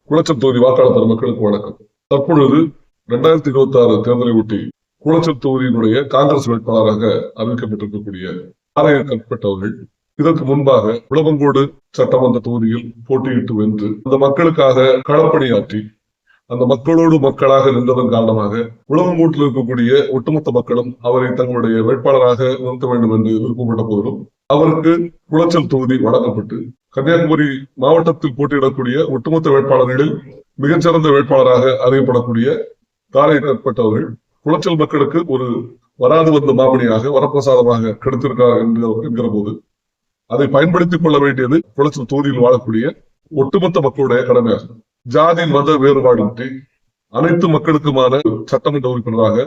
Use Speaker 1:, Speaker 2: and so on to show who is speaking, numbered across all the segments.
Speaker 1: குளச்சல் தொகுதி வாக்காளர் பெருமக்களுக்கு வணக்கம். தற்பொழுது 2026 தேர்தலை ஒட்டி குளச்சல் தொகுதியினுடைய காங்கிரஸ் வேட்பாளராக அறிவிக்கப்பட்டிருக்கக்கூடிய ஆரைய கற்பட் அவர்கள் இதற்கு முன்பாக விளவங்கோடு சட்டமன்ற தொகுதியில் போட்டியிட்டு வென்று அந்த மக்களுக்காக களப்பணியாற்றி அந்த மக்களோடு மக்களாக நின்றதன் காரணமாக விளவங்கோட்டில் இருக்கக்கூடிய ஒட்டுமொத்த மக்களும் அவரை தங்களுடைய வேட்பாளராக நிறுத்த வேண்டும் என்று விருப்பப்பட்ட போதிலும் அவருக்கு குளச்சல் தொகுதி வழங்கப்பட்டு கன்னியாகுமரி மாவட்டத்தில் போட்டியிடக்கூடிய ஒட்டுமொத்த வேட்பாளர்களில் மிகச்சிறந்த வேட்பாளராக அறியப்படக்கூடிய ஆரைய கற்பட் அவர்கள் குளச்சல் மக்களுக்கு ஒரு வராது வந்த மாமணியாக வரப்பிரசாதமாக கிடைத்திருக்கிறார் என்கிற போது அதை பயன்படுத்திக் கொள்ள வேண்டியது குளச்சல் தொகுதியில் வாழக்கூடிய ஒட்டுமொத்த மக்களுடைய கடமையாகும். ஜாதி மத வேறுபாடின்றி அனைத்து மக்களுக்குமான சட்டமன்ற உறுப்பினராக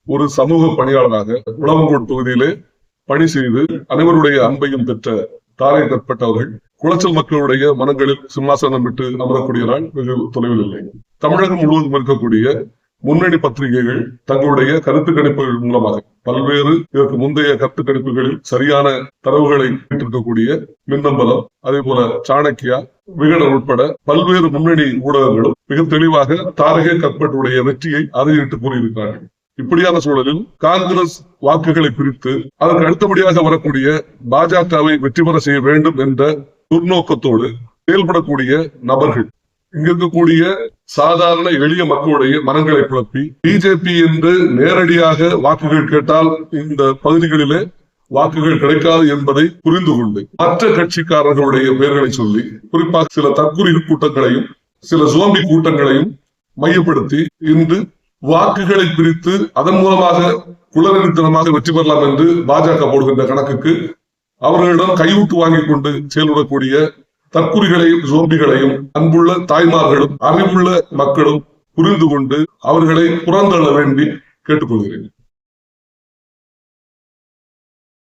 Speaker 1: ஒரு சமூக பணியாளராக விளவங்கோடு தொகுதியிலே பணி செய்து அனைவருடைய அன்பையும் பெற்ற ஆரைய கற்பட் அவர்கள் குளச்சல் மக்களுடைய மனங்களில் சிம்மாசனம் விட்டு அமரக்கூடிய நாள் வெகு தொலைவில் இல்லை. தமிழகம் முழுவதும் இருக்கக்கூடிய முன்னணி பத்திரிகைகள் தங்களுடைய கருத்து கணிப்புகள் மூலமாக பல்வேறு இதற்கு முந்தைய கருத்து கணிப்புகளில் சரியான தரவுகளை பெற்றிருக்கக்கூடிய மின்னம்பலம், அதே போல சாணக்கியா, விகடன் உட்பட பல்வேறு முன்னணி ஊடகங்களும் மிக தெளிவாக ஆரைய கற்பட் உடைய வெற்றியை அறிவித்து கூறியிருக்கிறார்கள். இப்படியான சூழலில் காங்கிரஸ் வாக்குகளை பிரித்து அதற்கு அடுத்தபடியாக வரக்கூடிய பாஜகவை வெற்றி பெற செய்ய வேண்டும் என்ற துர்நோக்கத்தோடு செயல்படக்கூடிய நபர்கள் இங்க இருக்கக்கூடிய சாதாரண எளிய மக்களுடைய மனங்களை குழப்பி பிஜேபி என்று நேரடியாக வாக்குகள் கேட்டால் இந்த பகுதிகளிலே வாக்குகள் கிடைக்காது என்பதை புரிந்து கொண்டு மற்ற கட்சிக்காரர்களுடைய பெயர்களை சொல்லி குறிப்பாக சில தற்குறி கூட்டங்களையும் சில சோம்பி கூட்டங்களையும் மையப்படுத்தி இன்று வாக்குகளை பிரித்து அதன் மூலமாக குளநெறித்தனமாக வெற்றி பெறலாம் என்று பாஜக போடுகின்ற கணக்குக்கு அவர்களிடம் கையூட்டு வாங்கிக் கொண்டு செயல்படக்கூடிய தற்குறிகளையும் சோம்பிகளையும் அன்புள்ள தாய்மார்களும் அறிவுள்ள மக்களும் புரிந்து கொண்டு அவர்களை புறந்தள்ள வேண்டி கேட்டுக்கொள்கிறேன்.